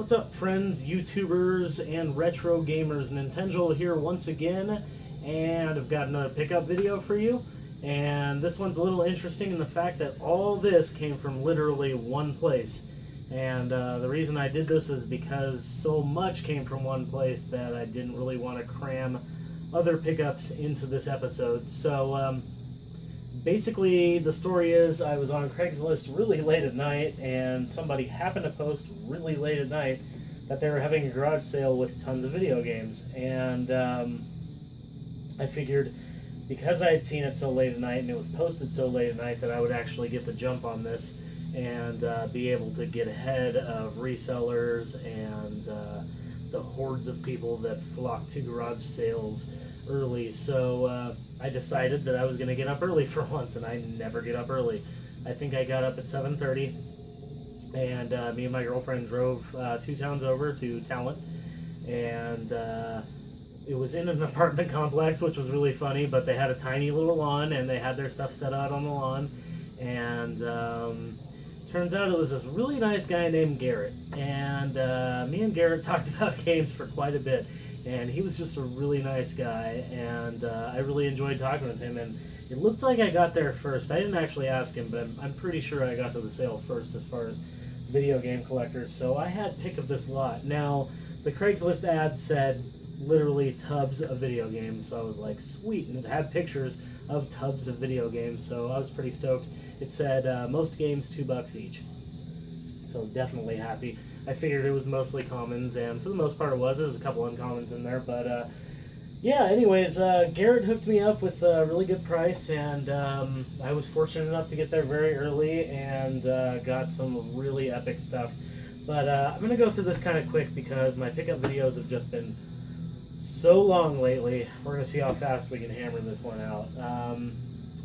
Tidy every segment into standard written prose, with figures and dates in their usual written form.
What's up, friends, YouTubers, and retro gamers? Nintenjoel here once again, and I've got another pickup video for you. And this one's a little interesting in the fact that all this came from literally one place. And the reason I did this is because so much came from one place that I didn't really want to cram other pickups into this episode. So basically the story is I was on Craigslist really late at night, and somebody happened to post really late at night that they were having a garage sale with tons of video games. And I figured, because I had seen it so late at night and it was posted so late at night, that I would actually get the jump on this and be able to get ahead of resellers and the hordes of people that flock to garage sales early. So I decided that I was going to get up early for once, and I never get up early. I think I got up at 7:30, and me and my girlfriend drove 2 towns over to Talent, and it was in an apartment complex, which was really funny, but they had a tiny little lawn, and they had their stuff set out on the lawn, and turns out it was this really nice guy named Garrett, and me and Garrett talked about games for quite a bit, and he was just a really nice guy, and I really enjoyed talking with him. And it looked like I got there first. I didn't actually ask him, but I'm pretty sure I got to the sale first as far as video game collectors, so I had pick of this lot. Now, the Craigslist ad said literally tubs of video games, so I was like, sweet, and it had pictures of tubs of video games, so I was pretty stoked. It said most games $2 each, so definitely happy. I figured it was mostly commons, and for the most part it was. There was a couple uncommons in there, but yeah, anyways, Garrett hooked me up with a really good price, and I was fortunate enough to get there very early and got some really epic stuff. But I'm going to go through this kind of quick because my pickup videos have just been so long lately. We're going to see how fast we can hammer this one out.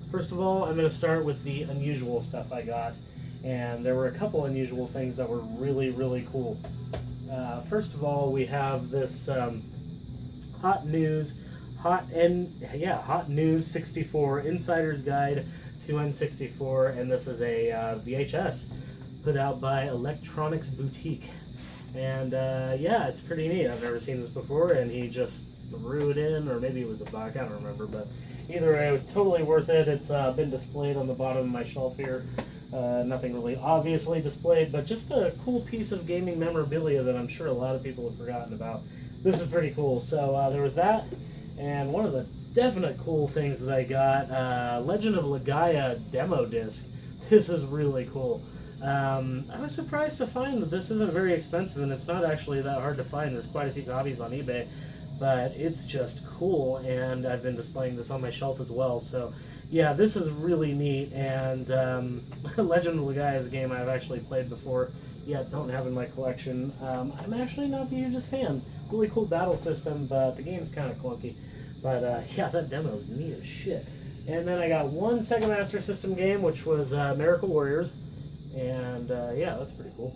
First of all, I'm going to start with the unusual stuff I got, and there were a couple unusual things that were really, really cool. First of all, we have this Hot News 64 Insider's Guide to N64, and this is a VHS put out by Electronics Boutique. And yeah, it's pretty neat. I've never seen this before, and he just threw it in, or maybe it was a buck, I don't remember, but either way, it was totally worth it. It's been displayed on the bottom of my shelf here. Nothing really obviously displayed, but just a cool piece of gaming memorabilia that I'm sure a lot of people have forgotten about. This is pretty cool. So there was that, and one of the definite cool things that I got, Legend of Legaia demo disc. This is really cool. I was surprised to find that this isn't very expensive, and it's not actually that hard to find. There's quite a few copies on eBay, but it's just cool, and I've been displaying this on my shelf as well. So yeah, this is really neat, and Legend of Legaia is a game I've actually played before, yet don't have in my collection. I'm actually not the hugest fan. Really cool battle system, but the game's kind of clunky. But yeah, that demo is neat as shit. And then I got one Sega Master System game, which was Miracle Warriors. And yeah, that's pretty cool.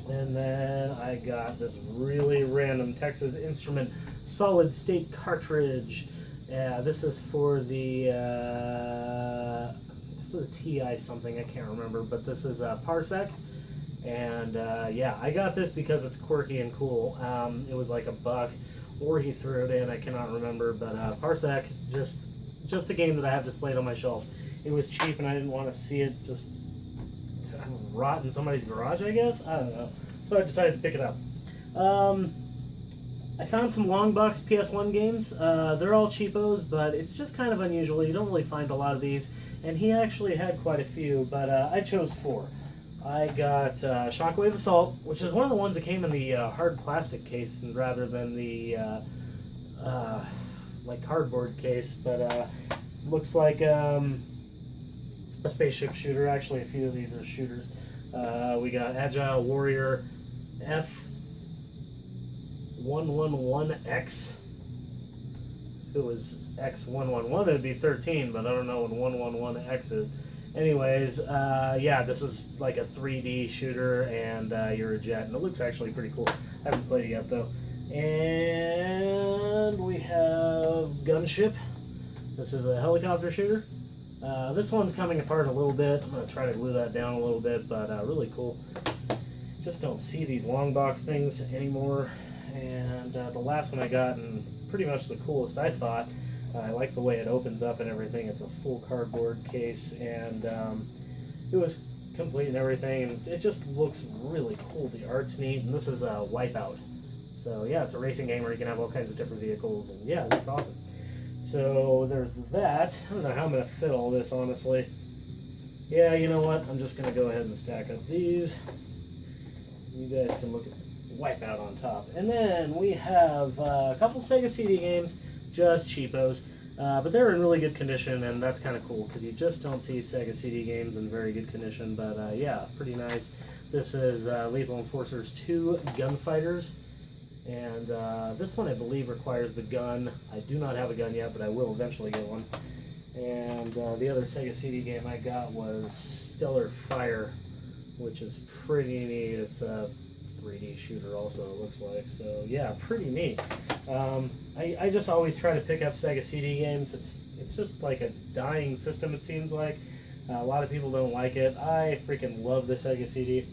And then I got this really random Texas Instrument solid state cartridge. Yeah, this is for the it's for the TI something, I can't remember, but this is Parsec. And yeah, I got this because it's quirky and cool. It was like a buck, or he threw it in, I cannot remember, but Parsec, just a game that I have displayed on my shelf. It was cheap, and I didn't want to see it just rot in somebody's garage, I guess? I don't know. So I decided to pick it up. I found some long box PS1 games. They're all cheapos, but it's just kind of unusual. You don't really find a lot of these, and he actually had quite a few, but I chose 4. I got Shockwave Assault, which is one of the ones that came in the hard plastic case rather than the like cardboard case, but looks like a spaceship shooter. Actually, a few of these are shooters. We got Agile Warrior F111X. If it was X111, it'd be 13, but I don't know what 111X is. Anyways, yeah, this is like a 3D shooter, and you're a jet, and it looks actually pretty cool. I haven't played it yet, though. And we have Gunship. This is a helicopter shooter. This one's coming apart a little bit. I'm going to try to glue that down a little bit, but really cool. just don't see these long box things anymore. And the last one I got, and pretty much the coolest I thought. I like the way it opens up and everything. It's a full cardboard case, and it was complete and everything, and it just looks really cool. The art's neat, and this is a Wipeout. So yeah, it's a racing game where you can have all kinds of different vehicles, and yeah, it looks awesome. So there's that. I don't know how I'm going to fit all this, honestly. Yeah, you know what? I'm just going to go ahead and stack up these. You guys can look at Wipeout on top. And then we have a couple Sega CD games, just cheapos. But they're in really good condition, and that's kind of cool because you just don't see Sega CD games in very good condition. But yeah, pretty nice. This is Lethal Enforcers 2 Gunfighters, and this one I believe requires the gun. I do not have a gun yet, but I will eventually get one. And the other Sega CD game I got was Stellar Fire, which is pretty neat. It's a 3D shooter also, it looks like. So yeah, pretty neat. I just always try to pick up Sega CD games. It's just like a dying system, it seems like. A lot of people don't like it. I freaking love the Sega CD.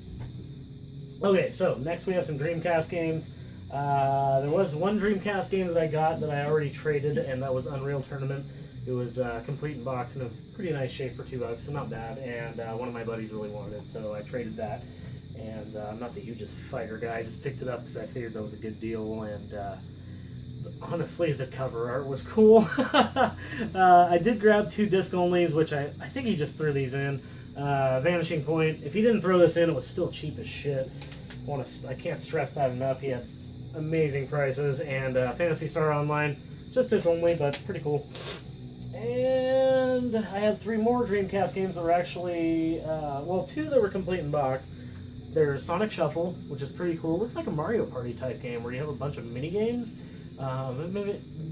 Okay, so next we have some Dreamcast games. There was one Dreamcast game that I got that I already traded, and that was Unreal Tournament. It was complete in box and in pretty nice shape for $2, so not bad. And one of my buddies really wanted it, so I traded that. And I'm not the hugest fighter guy. I just picked it up because I figured that was a good deal. And honestly, the cover art was cool. I did grab 2 disc-onlys, which I think he just threw these in. Vanishing Point. If he didn't throw this in, it was still cheap as shit. I can't stress that enough. He had amazing prices. And Phantasy Star Online, just disc-only, but pretty cool. And I had 3 more Dreamcast games that were actually, well, 2 that were complete in box. There's Sonic Shuffle, which is pretty cool. It looks like a Mario Party type game where you have a bunch of mini games. I've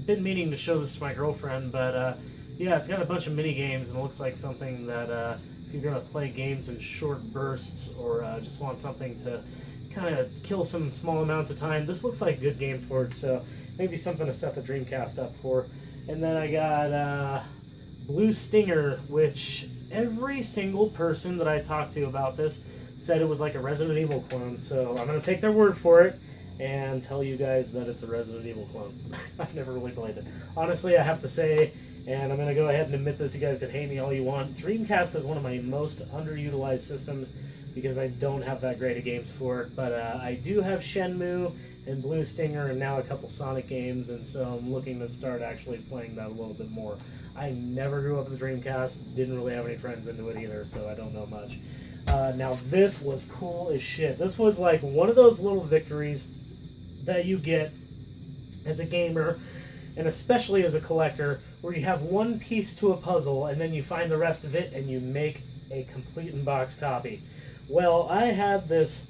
been meaning to show this to my girlfriend, but yeah, it's got a bunch of mini games, and it looks like something that if you're gonna play games in short bursts or just want something to kind of kill some small amounts of time, this looks like a good game for it. So maybe something to set the Dreamcast up for. And then I got Blue Stinger, which every single person that I talked to about this said it was like a Resident Evil clone, so I'm going to take their word for it and tell you guys that it's a Resident Evil clone. I've never really played it. Honestly, I have to say, and I'm going to go ahead and admit this, you guys can hate me all you want, Dreamcast is one of my most underutilized systems because I don't have that great of games for it, but I do have Shenmue and Blue Stinger and now a couple Sonic games, and so I'm looking to start actually playing that a little bit more. I never grew up with the Dreamcast, didn't really have any friends into it either, so I don't know much. Now this was cool as shit. This was like one of those little victories that you get as a gamer, and especially as a collector, where you have one piece to a puzzle and then you find the rest of it and you make a complete in-box copy. Well, I had this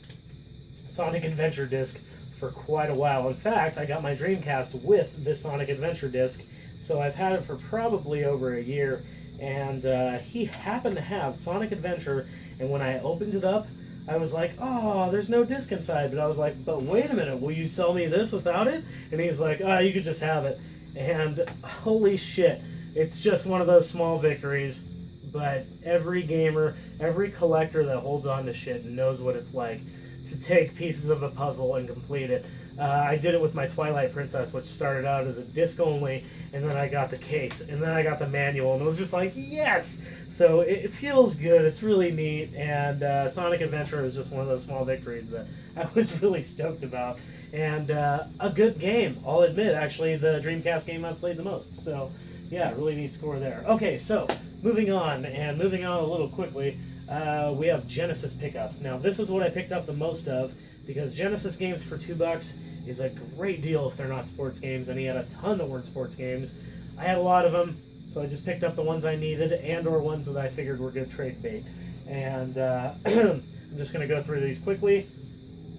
Sonic Adventure disc for quite a while. In fact, I got my Dreamcast with this Sonic Adventure disc, so I've had it for probably over a year, and he happened to have Sonic Adventure, and when I opened it up, I was like, oh, there's no disc inside, but I was like, but wait a minute, will you sell me this without it? And he's like, oh, you could just have it. And holy shit, it's just one of those small victories, but every gamer, every collector that holds on to shit knows what it's like to take pieces of a puzzle and complete it. I did it with my Twilight Princess, which started out as a disc only, and then I got the case, and then I got the manual, and it was just like, yes! So it feels good, it's really neat, and Sonic Adventure is just one of those small victories that I was really stoked about. And a good game, I'll admit, actually, the Dreamcast game I've played the most. So, yeah, really neat score there. Okay, so, moving on a little quickly, we have Genesis pickups. Now, this is what I picked up the most of, because Genesis games for $2 is a great deal if they're not sports games, and he had a ton that weren't sports games. I had a lot of them, so I just picked up the ones I needed and or ones that I figured were good trade bait. And I'm just going to go through these quickly.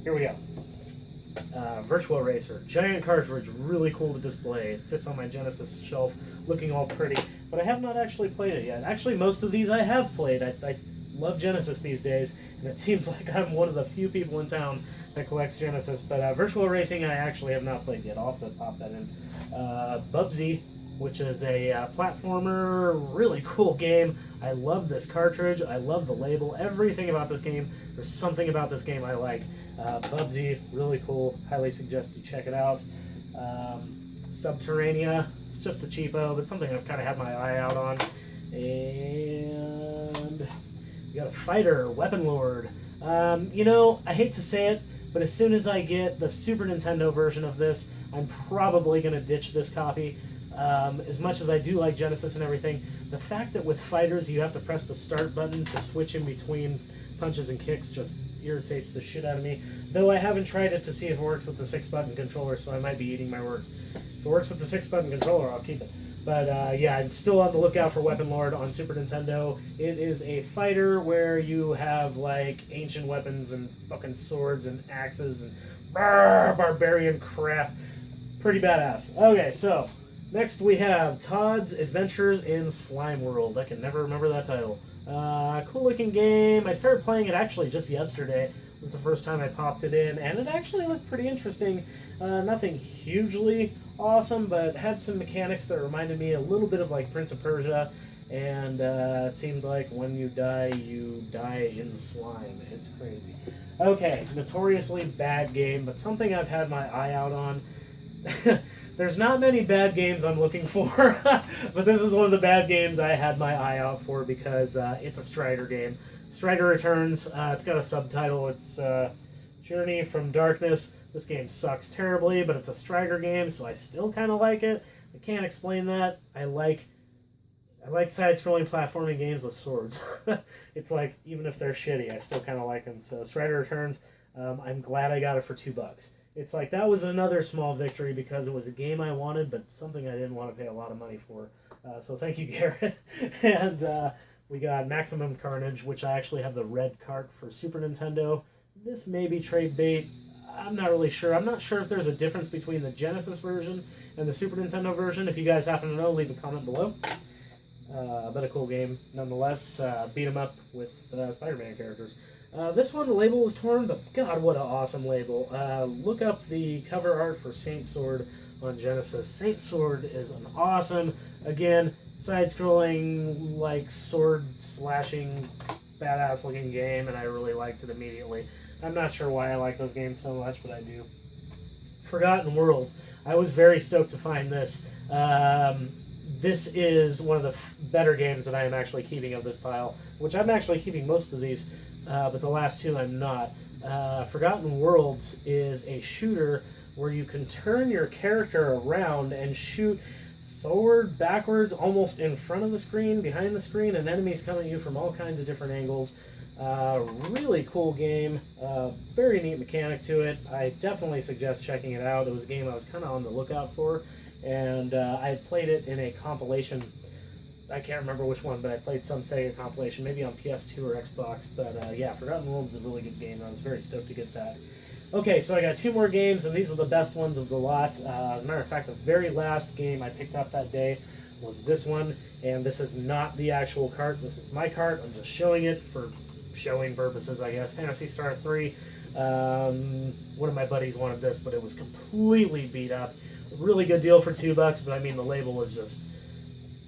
Here we go. Virtual Racer, giant cartridge, really cool to display. It sits on my Genesis shelf looking all pretty, but I have not actually played it yet. Actually, most of these I have played. I love Genesis these days, and it seems like I'm one of the few people in town that collects Genesis, but Virtual Racing I actually have not played yet. I'll have to pop that in. Bubsy, which is a platformer, really cool game. I love this cartridge. I love the label. Everything about this game. There's something about this game I like. Bubsy, really cool. Highly suggest you check it out. Subterranea, it's just a cheapo, but something I've kind of had my eye out on. And we got a fighter, Weapon Lord. You know, I hate to say it, but as soon as I get the Super Nintendo version of this, I'm probably going to ditch this copy. As much as I do like Genesis and everything, the fact that with fighters you have to press the start button to switch in between punches and kicks just irritates the shit out of me. Though I haven't tried it to see if it works with the 6-button controller, so I might be eating my words. If it works with the 6-button controller, I'll keep it. But yeah, I'm still on the lookout for Weapon Lord on Super Nintendo. It is a fighter where you have like ancient weapons and fucking swords and axes and barbarian crap. Pretty badass. Okay, so next we have Todd's Adventures in Slime World. I can never remember that title. Cool looking game. I started playing it actually just yesterday. It was the first time I popped it in, and it actually looked pretty interesting. Nothing hugely awesome, but had some mechanics that reminded me a little bit of like Prince of Persia, and it seemed like when you die in slime. It's crazy. Okay, notoriously bad game, but something I've had my eye out on. There's not many bad games I'm looking for, but this is one of the bad games I had my eye out for because it's a Strider game. Strider Returns. It's got a subtitle. It's Journey from Darkness. This game sucks terribly, but it's a Strider game, so I still kind of like it. I can't explain that. I like side-scrolling platforming games with swords. It's like, even if they're shitty, I still kind of like them. So Strider Returns, I'm glad I got it for $2. It's like, that was another small victory because it was a game I wanted, but something I didn't want to pay a lot of money for. So thank you, Garrett. And we got Maximum Carnage, which I actually have the red cart for Super Nintendo. This may be trade bait. I'm not really sure. I'm not sure if there's a difference between the Genesis version and the Super Nintendo version. If you guys happen to know, leave a comment below. But a cool game nonetheless. Beat 'em up with Spider-Man characters. This one, the label was torn, but God, what an awesome label. Look up the cover art for Saint Sword on Genesis. Saint Sword is an awesome, again, side-scrolling, like, sword-slashing, badass-looking game, and I really liked it immediately. I'm not sure why I like those games so much, but I do. Forgotten Worlds. I was very stoked to find this. This is one of the better games that I am actually keeping of this pile, which I'm actually keeping most of these, but the last two I'm not. Forgotten Worlds is a shooter where you can turn your character around and shoot forward, backwards, almost in front of the screen, behind the screen, and enemies come at you from all kinds of different angles. Really cool game, very neat mechanic to it. I definitely suggest checking it out. It was a game I was kind of on the lookout for, and I had played it in a compilation. I can't remember which one, but I played some Sega compilation, maybe on PS2 or Xbox. But yeah, Forgotten Worlds is a really good game. I was very stoked to get that. Okay, so I got two more games, and these are the best ones of the lot. As a matter of fact, the very last game I picked up that day was this one, and this is not the actual cart. This is my cart. I'm just showing it for showing purposes, I guess. Phantasy Star 3. One of my buddies wanted this, but it was completely beat up. Really good deal for $2, but I mean, the label was just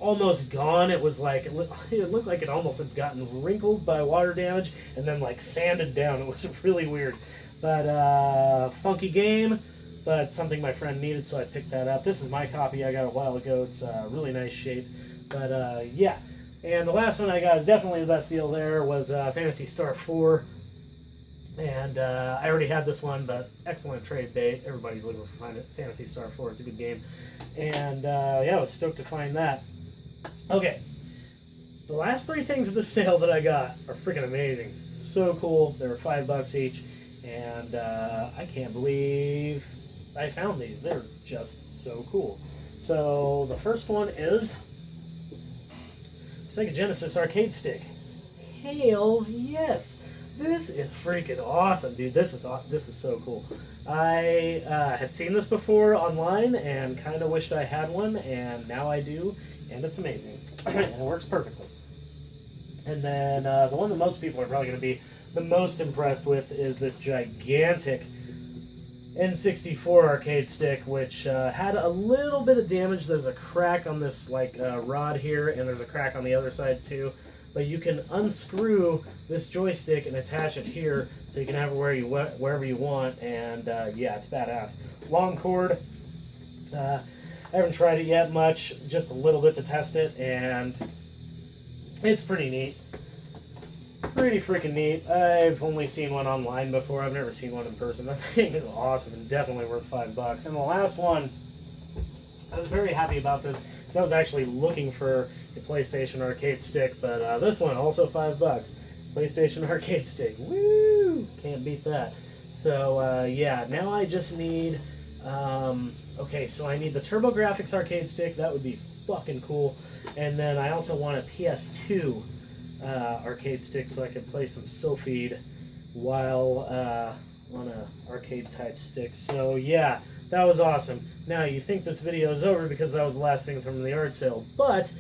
almost gone. It was like, it looked like it almost had gotten wrinkled by water damage and then like sanded down. It was really weird. But funky game, but something my friend needed, so I picked that up. This is my copy I got a while ago. It's really nice shape. But yeah. And the last one I got is definitely the best deal there, was Phantasy Star 4. And I already had this one, but excellent trade bait. Everybody's looking for Phantasy Star 4. It's a good game. And yeah, I was stoked to find that. Okay. The last three things at the sale that I got are freaking amazing. So cool. They were $5 each. And I can't believe I found these. They're just so cool. So the first one is Sega Genesis arcade stick. Hails yes! This is freaking awesome, dude. This is so cool. I had seen this before online and kind of wished I had one, and now I do, and it's amazing. And it works perfectly. And then the one that most people are probably going to be the most impressed with is this gigantic N64 arcade stick, which had a little bit of damage. There's a crack on this rod here, and there's a crack on the other side too. But you can unscrew this joystick and attach it here, so you can have it wherever you want. And yeah, it's badass. Long cord. I haven't tried it yet much, just a little bit to test it, and it's pretty neat. Pretty freaking neat. I've only seen one online before. I've never seen one in person. That thing is awesome and definitely worth $5. And the last one, I was very happy about this because I was actually looking for a PlayStation arcade stick, but this one also $5. PlayStation arcade stick. Woo! Can't beat that. So yeah, now I just need. Okay, so I need the TurboGrafx arcade stick. That would be fucking cool. And then I also want a PS2 arcade stick so I can play some Sylpheed while on a arcade type stick. So yeah, that was awesome. Now you think this video is over because that was the last thing from the art sale, but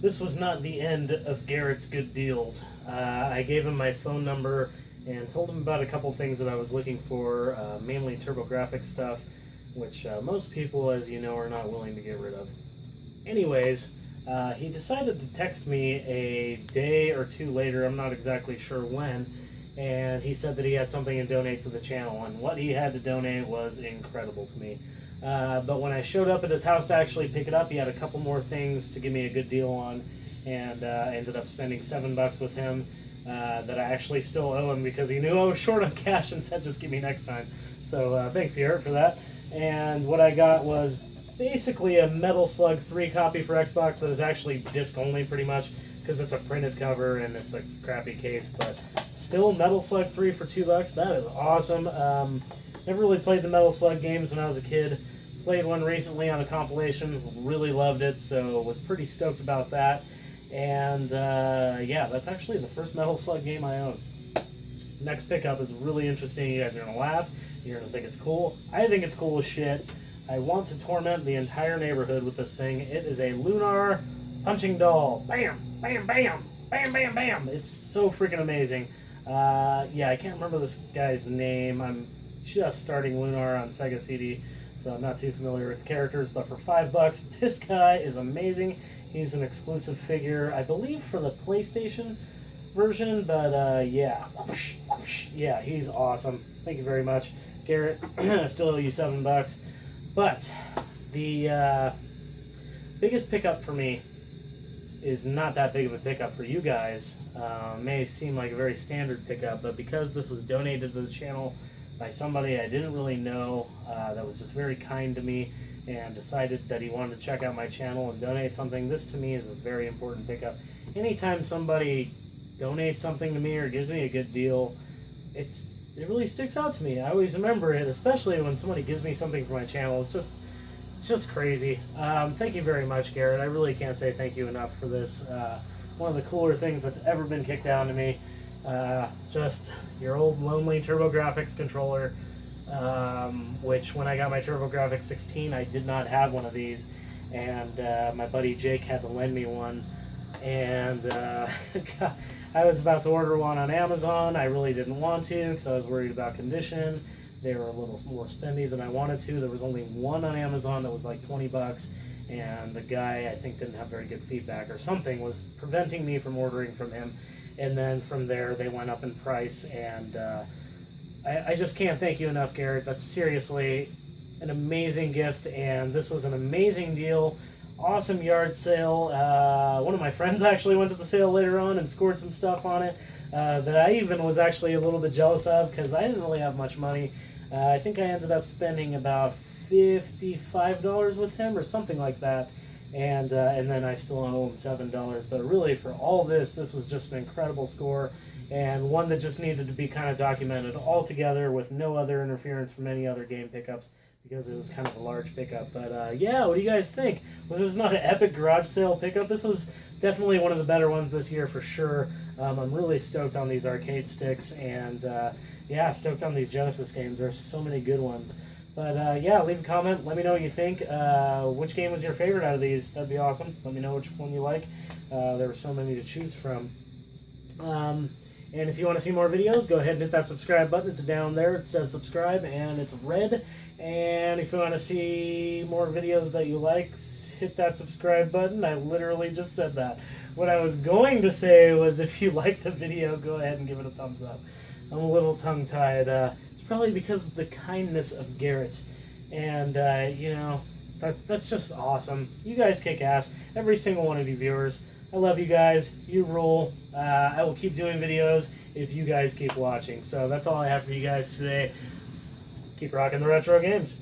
this was not the end of Garrett's good deals. I gave him my phone number and told him about a couple things that I was looking for, mainly TurboGrafx stuff, which most people, as you know, are not willing to get rid of. Anyways, he decided to text me a day or two later, I'm not exactly sure when, and he said that he had something to donate to the channel, and what he had to donate was incredible to me. But when I showed up at his house to actually pick it up, he had a couple more things to give me a good deal on, and I ended up spending $7 with him that I actually still owe him because he knew I was short on cash and said just give me next time. So thanks, Garrett, for that. And what I got was basically a Metal Slug 3 copy for Xbox that is actually disc only pretty much because it's a printed cover and it's a crappy case, but still Metal Slug 3 for $2. That is awesome. Never really played the Metal Slug games when I was a kid. Played one recently on a compilation, really loved it, so was pretty stoked about that. And yeah, that's actually the first Metal Slug game I own. Next pickup is really interesting. You guys are gonna laugh. You're gonna think it's cool. I think it's cool as shit. I want to torment the entire neighborhood with this thing. It is a Lunar punching doll. Bam, bam, bam, bam, bam, bam. It's so freaking amazing. Yeah, I can't remember this guy's name. I'm just starting Lunar on Sega CD, so I'm not too familiar with the characters, but for $5, this guy is amazing. He's an exclusive figure, I believe, for the PlayStation version, but yeah. Yeah, he's awesome. Thank you very much, Garrett. I still owe you $7. But the biggest pickup for me is not that big of a pickup for you guys. May seem like a very standard pickup, but because this was donated to the channel by somebody I didn't really know, that was just very kind to me and decided that he wanted to check out my channel and donate something, this to me is a very important pickup. Anytime somebody donates something to me or gives me a good deal, it really sticks out to me. I always remember it, especially when somebody gives me something for my channel. It's just crazy. Thank you very much, Garrett. I really can't say thank you enough for this. One of the cooler things that's ever been kicked down to me. Just your old lonely TurboGrafx controller, which when I got my TurboGrafx 16, I did not have one of these, and my buddy Jake had to lend me one, and I was about to order one on Amazon. I really didn't want to because I was worried about condition. They were a little more spendy than I wanted to. There was only one on Amazon that was like $20, and the guy, I think, didn't have very good feedback or something was preventing me from ordering from him. And then from there, they went up in price, and I just can't thank you enough, Garrett. That's seriously an amazing gift, and this was an amazing deal. Awesome yard sale. One of my friends actually went to the sale later on and scored some stuff on it that I even was actually a little bit jealous of because I didn't really have much money. I think I ended up spending about $55 with him or something like that. And then I still owe him $7. But really, for all this was just an incredible score and one that just needed to be kind of documented all together with no other interference from any other game pickups because it was kind of a large pickup. But yeah, what do you guys think? Was this not an epic garage sale pickup? This was definitely one of the better ones this year for sure. I'm really stoked on these arcade sticks and yeah, stoked on these Genesis games. There's so many good ones. But yeah, leave a comment. Let me know what you think. Which game was your favorite out of these? That'd be awesome. Let me know which one you like. There were so many to choose from. And if you want to see more videos, go ahead and hit that subscribe button. It's down there. It says subscribe, and it's red. And if you want to see more videos that you like, hit that subscribe button. I literally just said that. What I was going to say was if you like the video, go ahead and give it a thumbs up. I'm a little tongue-tied. It's probably because of the kindness of Garrett. And, you know, that's just awesome. You guys kick ass. Every single one of you viewers. I love you guys. You rule. I will keep doing videos if you guys keep watching. So that's all I have for you guys today. Keep rocking the retro games.